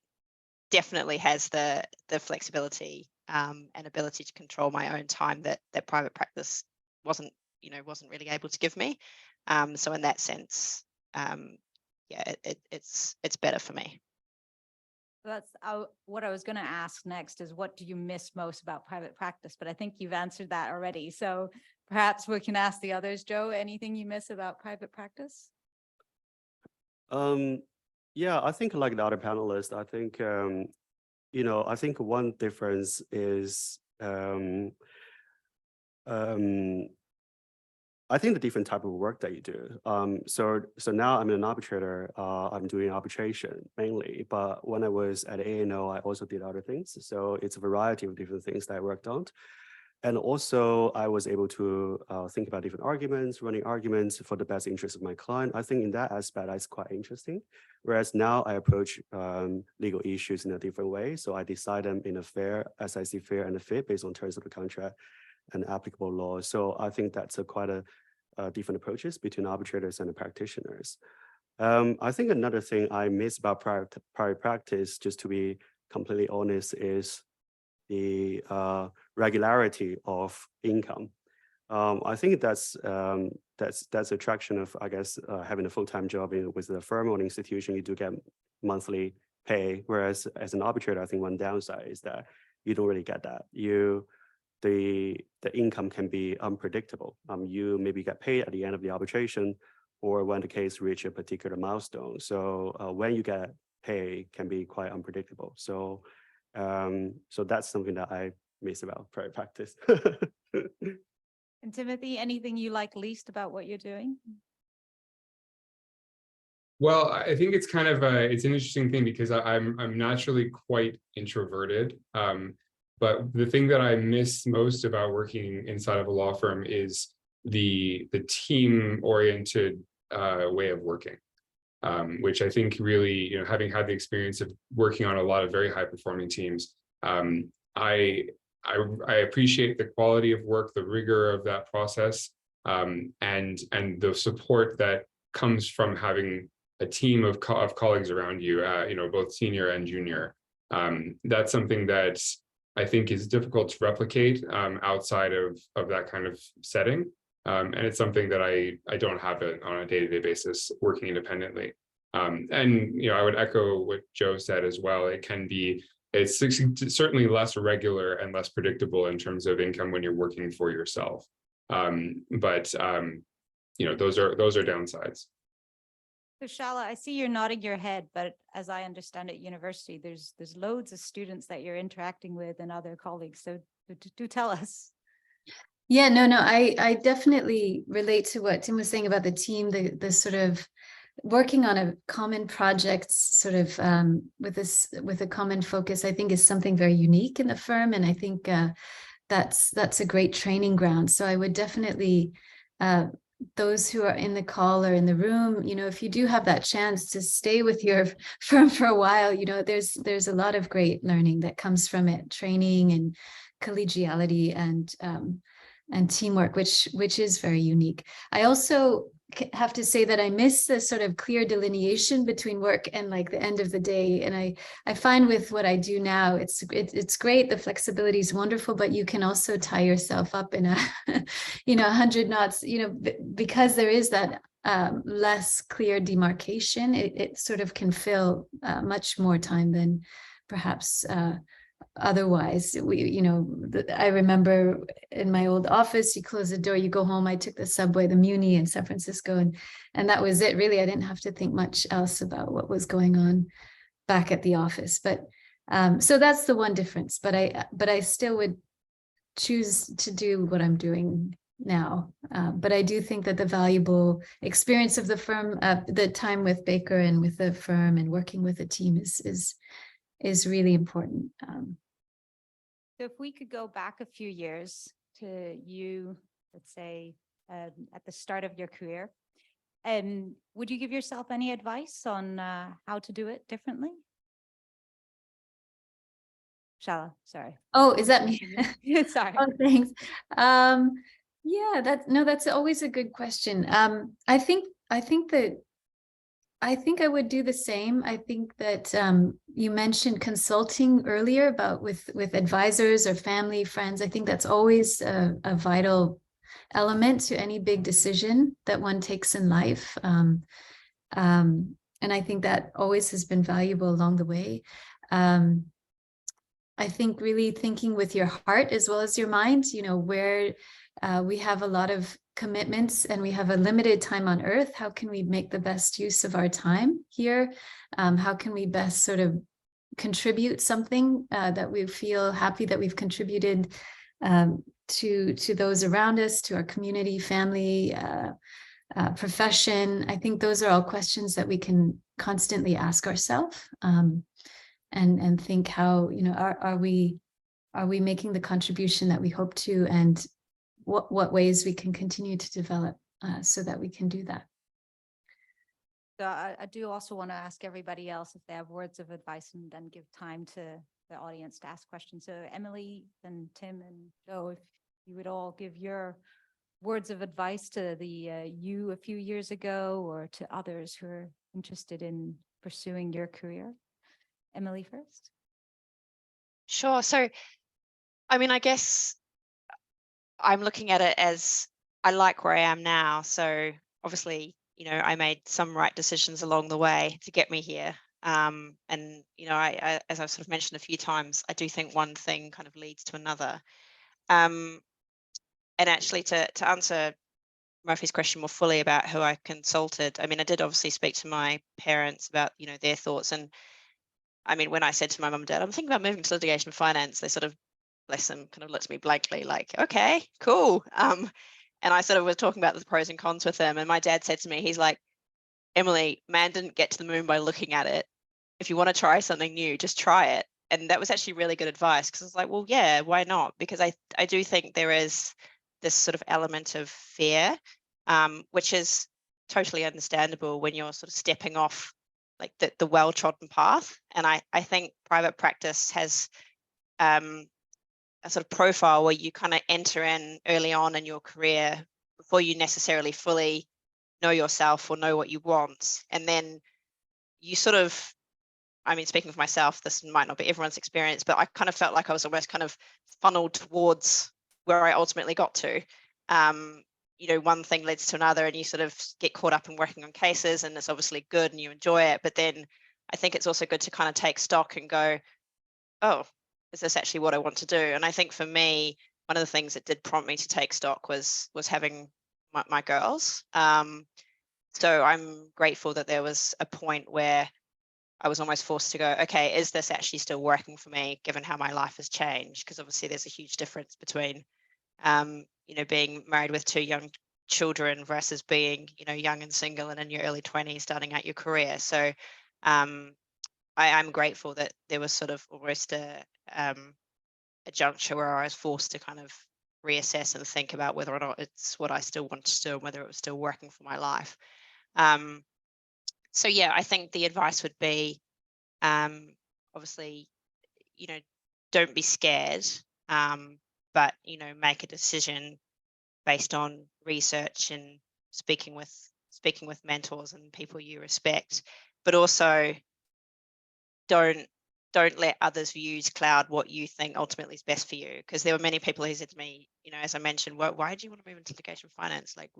[SPEAKER 3] definitely has the flexibility and ability to control my own time that private practice wasn't really able to give me. So in that sense, yeah, it's better for me.
[SPEAKER 7] That's what I was going to ask next is, what do you miss most about private practice? But I think you've answered that already. So perhaps we can ask the others. Joe, anything you miss about private practice?
[SPEAKER 4] Yeah, I think like the other panelists, I think, I think one difference is, I think the different type of work that you do. So now I'm an arbitrator. I'm doing arbitration mainly, but when I was at ANO, I also did other things. So it's a variety of different things that I worked on. And also I was able to think about different arguments, running arguments for the best interest of my client. I think in that aspect, that's quite interesting. Whereas now I approach legal issues in a different way. So I decide them in a fair, as I see fair and fit based on terms of the contract and applicable law. So I think that's quite a different approaches between arbitrators and the practitioners. I think another thing I miss about private practice, just to be completely honest, is the regularity of income. I think that's attraction of, I guess, having a full-time job with the firm or institution. You do get monthly pay, whereas as an arbitrator, I think one downside is that you don't really get that. The income can be unpredictable. You maybe get paid at the end of the arbitration, or when the case reach a particular milestone. So when you get pay can be quite unpredictable. So so that's something that I miss about private practice.
[SPEAKER 7] And Timothy, anything you like least about what you're doing?
[SPEAKER 5] Well, I think it's kind of it's an interesting thing because I'm naturally quite introverted. But the thing that I miss most about working inside of a law firm is the team-oriented way of working, which I think really, having had the experience of working on a lot of very high-performing teams, I appreciate the quality of work, the rigor of that process, and the support that comes from having a team of colleagues around you, both senior and junior. That's something that I think is difficult to replicate outside of that kind of setting. And it's something that I don't have it on a day-to-day basis working independently. And I would echo what Joe said as well. It's certainly less regular and less predictable in terms of income when you're working for yourself. But those are downsides.
[SPEAKER 7] So Shala, I see you're nodding your head, but as I understand at university, there's loads of students that you're interacting with and other colleagues. So do tell us.
[SPEAKER 6] Yeah, no, I definitely relate to what Tim was saying about the team, the sort of working on a common project sort of with a common focus, I think is something very unique in the firm. And I think that's a great training ground. So I would definitely, those who are in the call or in the room, if you do have that chance to stay with your firm for a while, there's a lot of great learning that comes from it, training and collegiality and teamwork, which is very unique. I also have to say that I miss the sort of clear delineation between work and like the end of the day. And I find with what I do now, it's great. The flexibility is wonderful, but you can also tie yourself up in 100 knots, because there is that less clear demarcation. It sort of can fill much more time than perhaps otherwise. I remember in my old office, you close the door, you go home. I took the subway, the Muni in San Francisco, and that was it. Really, I didn't have to think much else about what was going on back at the office. But so that's the one difference. But I still would choose to do what I'm doing now. But I do think that the valuable experience of the firm, the time with Baker and with the firm and working with a team is really important.
[SPEAKER 7] So if we could go back a few years to you, let's say, at the start of your career, would you give yourself any advice on how to do it differently? Shala, sorry.
[SPEAKER 6] Oh, is that me?
[SPEAKER 7] Sorry.
[SPEAKER 6] Oh, thanks. Yeah, that's always a good question. I think I would do the same. I think that you mentioned consulting earlier about with advisors or family, friends. I think that's always a vital element to any big decision that one takes in life. And I think that always has been valuable along the way. I think really thinking with your heart as well as your mind, where we have a lot of commitments and we have a limited time on earth. How can we make the best use of our time here? How can we best sort of contribute something that we feel happy that we've contributed to those around us, to our community, family, profession? I think those are all questions that we can constantly ask ourselves and think how, are we making the contribution that we hope to, and what ways we can continue to develop so that we can do that.
[SPEAKER 7] So I do also want to ask everybody else if they have words of advice, and then give time to the audience to ask questions. So Emily and Tim and Joe, if you would all give your words of advice to the you a few years ago, or to others who are interested in pursuing your career. Emily first.
[SPEAKER 3] Sure. So I mean, I guess I'm looking at it as I like where I am now. So obviously, I made some right decisions along the way to get me here. And, I, as I've sort of mentioned a few times, I do think one thing kind of leads to another. And actually to answer Murphy's question more fully about who I consulted, I mean, I did obviously speak to my parents about, their thoughts. And I mean, when I said to my mum and dad, I'm thinking about moving to litigation and finance, they sort of, bless them, kind of looked at me blankly like, okay, cool. And I sort of was talking about the pros and cons with them. And my dad said to me, he's like, Emily, man didn't get to the moon by looking at it. If you want to try something new, just try it. And that was actually really good advice, because I was like, well, yeah, why not? Because I do think there is this sort of element of fear, which is totally understandable when you're sort of stepping off like the well-trodden path. And I think private practice has a sort of profile where you kind of enter in early on in your career before you necessarily fully know yourself or know what you want. And then you sort of, I mean, speaking for myself, this might not be everyone's experience, but I kind of felt like I was almost kind of funneled towards where I ultimately got to. One thing leads to another, and you sort of get caught up in working on cases, and it's obviously good and you enjoy it. But then I think it's also good to kind of take stock and go, oh, is this actually what I want to do? And I think for me, one of the things that did prompt me to take stock was having my girls. So I'm grateful that there was a point where I was almost forced to go, okay, is this actually still working for me, given how my life has changed? Because obviously there's a huge difference between, being married with 2 young children versus being, young and single and in your early 20s, starting out your career. So I'm grateful that there was sort of almost a juncture where I was forced to kind of reassess and think about whether or not it's what I still want to do and whether it was still working for my life. So yeah, I think the advice would be, obviously, don't be scared, but make a decision based on research and speaking with mentors and people you respect, but also don't let others' views cloud what you think ultimately is best for you. Because there were many people who said to me, as I mentioned, why do you want to move into litigation finance? Like,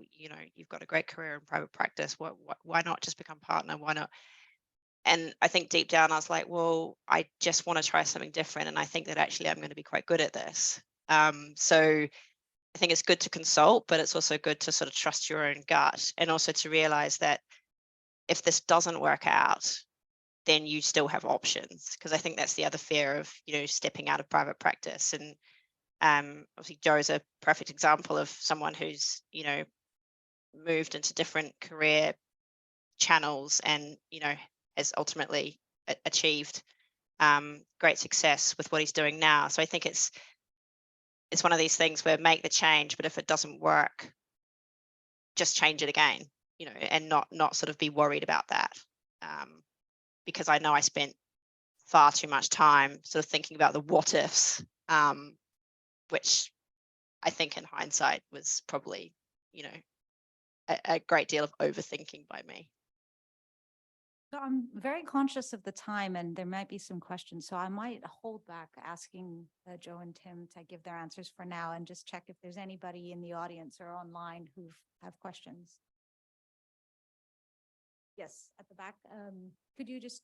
[SPEAKER 3] you've got a great career in private practice. Why not just become partner? Why not? And I think deep down, I was like, well, I just want to try something different. And I think that actually I'm going to be quite good at this. So I think it's good to consult, but it's also good to sort of trust your own gut, and also to realize that if this doesn't work out, then you still have options. Because I think that's the other fear of, stepping out of private practice. And obviously Joe's a perfect example of someone who's, moved into different career channels and, has ultimately achieved great success with what he's doing now. So I think it's one of these things where make the change, but if it doesn't work, just change it again, and not sort of be worried about that. Because I know I spent far too much time sort of thinking about the what ifs, which I think in hindsight was probably, a great deal of overthinking by me.
[SPEAKER 7] So I'm very conscious of the time, and there might be some questions. So I might hold back asking Joe and Tim to give their answers for now, and just check if there's anybody in the audience or online who have questions. Yes, at the back. Could you just?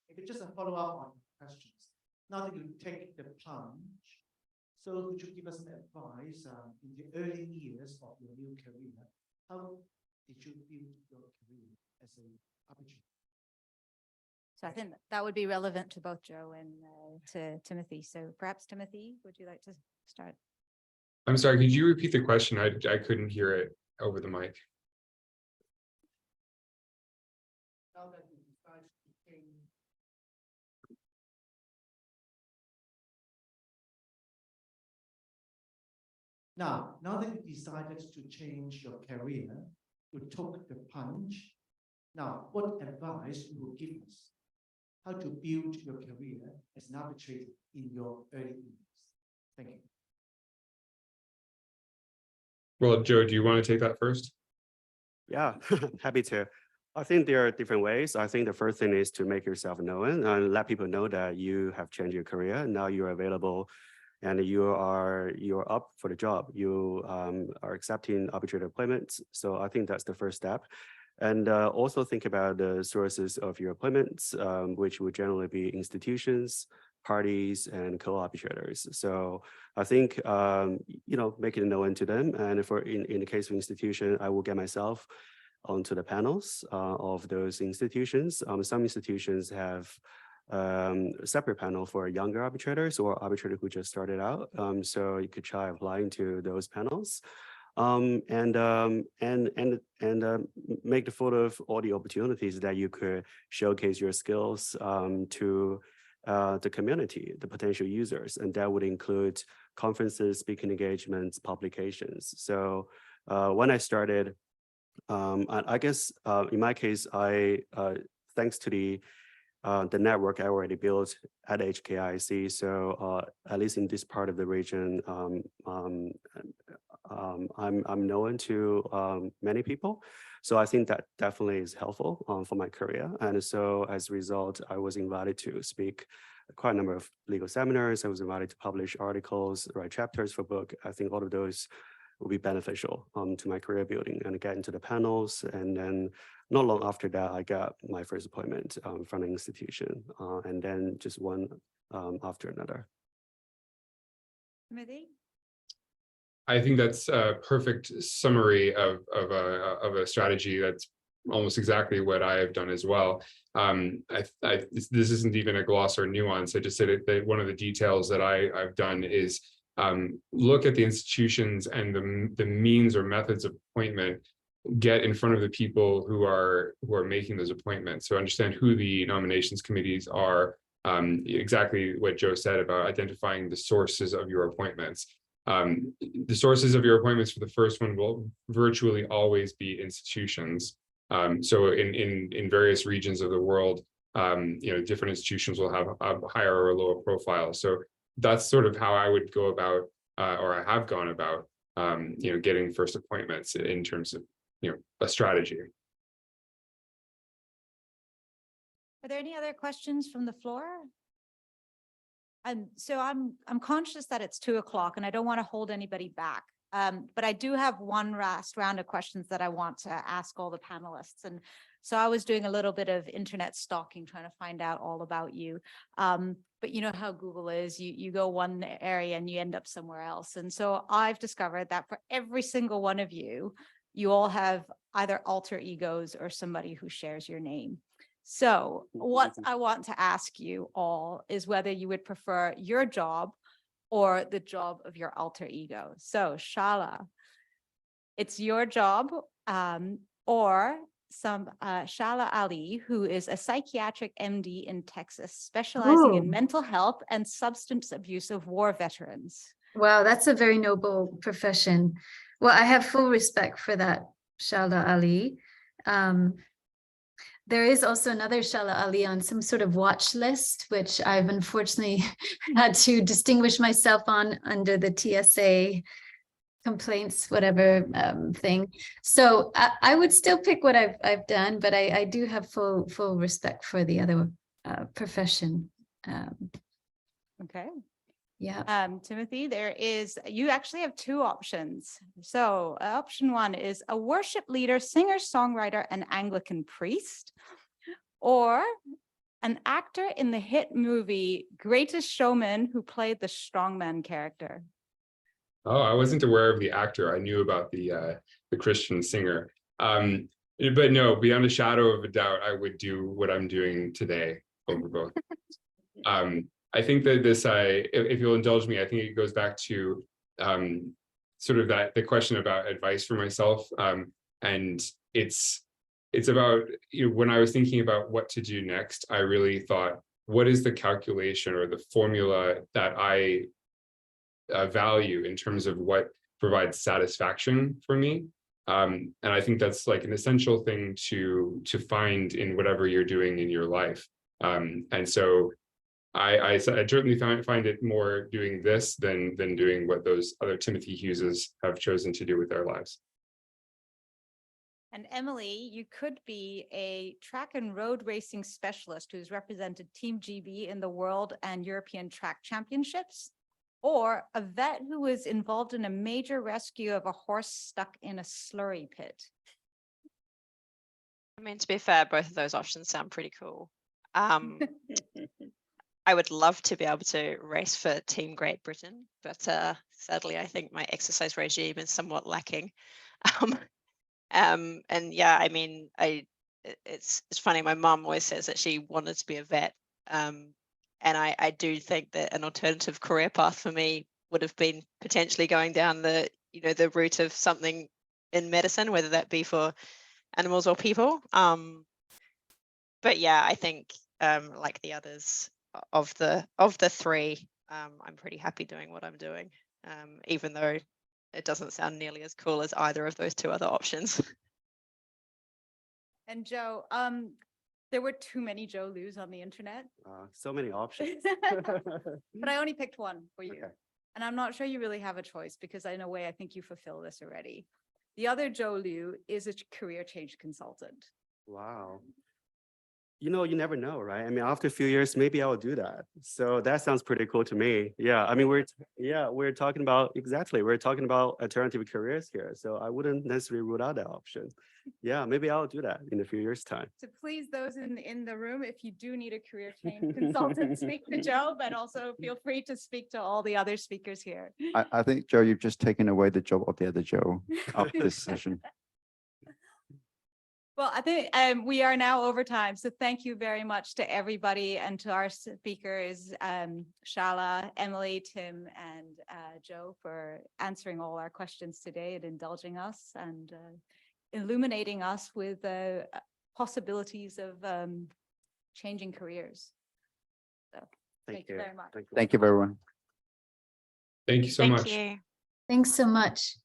[SPEAKER 8] If just a follow-up on questions. Now that you take the plunge, so could you give us some advice in the early years of your new career? How did you build your career as an arbitrator?
[SPEAKER 7] So I think that would be relevant to both Joe and to Timothy. So perhaps Timothy, would you like to start?
[SPEAKER 5] I'm sorry, could you repeat the question? I couldn't hear it over the mic.
[SPEAKER 8] Now that you decide to change. Now that you decided to change your career, you took the plunge. Now, what advice you will give us? How to build your career as an arbitrator in your early years? Thank you.
[SPEAKER 5] Well, Joe, do you want to take that first?
[SPEAKER 4] Yeah, happy to. I think there are different ways. I think the first thing is to make yourself known and let people know that you have changed your career and now you're available and you're up for the job. You are accepting arbitrator appointments. So I think that's the first step. And also think about the sources of your appointments, which would generally be institutions, parties, and co-arbitrators. So I think, making it known to them. And in the case of institution, I will get myself onto the panels of those institutions. Some institutions have a separate panel for younger arbitrators or arbitrators who just started out. So you could try applying to those panels. And make the full of all the opportunities that you could showcase your skills to the community, the potential users, and that would include conferences, speaking engagements, publications. So when I started, I guess in my case, thanks to the network I already built at HKIC. So at least in this part of the region, I'm known to many people. So I think that definitely is helpful for my career. And so as a result, I was invited to speak at quite a number of legal seminars. I was invited to publish articles, write chapters for book. I think all of those will be beneficial to my career building and get into the panels. And then not long after that, I got my first appointment from an institution and then just one after another.
[SPEAKER 7] Timothy?
[SPEAKER 5] I think that's a perfect summary of a strategy. That's almost exactly what I have done as well. This isn't even a gloss or nuance. I just said that one of the details that I've done is look at the institutions and the means or methods of appointment, get in front of the people who are making those appointments. So understand who the nominations committees are, exactly what Joe said about identifying the sources of your appointments. The sources of your appointments for the first one will virtually always be institutions. So in various regions of the world, different institutions will have a higher or lower profile. So that's sort of how I would go about, or I have gone about, getting first appointments in terms of, a strategy.
[SPEAKER 7] Are there any other questions from the floor? So I'm conscious that it's 2 o'clock and I don't want to hold anybody back. But I do have one last round of questions that I want to ask all the panelists. And so I was doing a little bit of internet stalking, trying to find out all about you. But you know how Google is, you go one area and you end up somewhere else. And so I've discovered that for every single one of you, you all have either alter egos or somebody who shares your name. So what I want to ask you all is whether you would prefer your job or the job of your alter ego. So Shala, it's your job, or Shala Ali, who is a psychiatric MD in Texas, specializing in mental health and substance abuse of war veterans.
[SPEAKER 6] Wow, that's a very noble profession. Well, I have full respect for that, Shala Ali. There is also another Shala Ali on some sort of watch list, which I've unfortunately had to distinguish myself on under the TSA complaints, whatever thing. So I would still pick what I've done, but I do have full respect for the other profession.
[SPEAKER 7] Okay.
[SPEAKER 6] Yeah.
[SPEAKER 7] Timothy, you actually have two options. So option one is a worship leader, singer, songwriter, and Anglican priest, or an actor in the hit movie Greatest Showman who played the strongman character.
[SPEAKER 5] Oh, I wasn't aware of the actor. I knew about the Christian singer. But no, beyond a shadow of a doubt, I would do what I'm doing today over both. I think that this, if you'll indulge me, I think it goes back to sort of the question about advice for myself. And it's about, when I was thinking about what to do next, I really thought, what is the calculation or the formula that I value in terms of what provides satisfaction for me? And I think that's like an essential thing to find in whatever you're doing in your life. And so I certainly find it more doing this than doing what those other Timothy Hugheses have chosen to do with their lives.
[SPEAKER 7] And Emily, you could be a track and road racing specialist who's represented Team GB in the World and European Track Championships, or a vet who was involved in a major rescue of a horse stuck in a slurry pit.
[SPEAKER 3] I mean, to be fair, both of those options sound pretty cool. I would love to be able to race for Team Great Britain, but sadly, I think my exercise regime is somewhat lacking. And yeah, I mean, it's funny. My mum always says that she wanted to be a vet, and I do think that an alternative career path for me would have been potentially going down the the route of something in medicine, whether that be for animals or people. But yeah, I think like the others of the three, I'm pretty happy doing what I'm doing, even though it doesn't sound nearly as cool as either of those two other options.
[SPEAKER 7] And Joe, there were too many Joe Lus on the internet,
[SPEAKER 4] So many options.
[SPEAKER 7] but I only picked one for you.
[SPEAKER 4] Okay.
[SPEAKER 7] And I'm not sure you really have a choice because in a way, I think you fulfill this already. The other Joe Lu is a career change consultant.
[SPEAKER 4] Wow. You know, you never know, right? I mean, after a few years, maybe I will do that. So that sounds pretty cool to me. Yeah, I mean, we're talking about we're talking about alternative careers here. So I wouldn't necessarily rule out that option. Yeah, maybe I'll do that in a few years' time.
[SPEAKER 7] So please, those in the room, if you do need a career change consultant, speak to Joe, but also feel free to speak to all the other speakers here.
[SPEAKER 2] I think, Joe, you've just taken away the job of the other Joe after this session.
[SPEAKER 7] Well, I think we are now over time. So thank you very much to everybody and to our speakers, Shala, Emily, Tim, and Joe for answering all our questions today and indulging us and illuminating us with possibilities of changing careers. So thank you very much.
[SPEAKER 2] Thank you, everyone.
[SPEAKER 5] Thank you so
[SPEAKER 3] Thank
[SPEAKER 5] much.
[SPEAKER 3] you.
[SPEAKER 6] Thanks so much.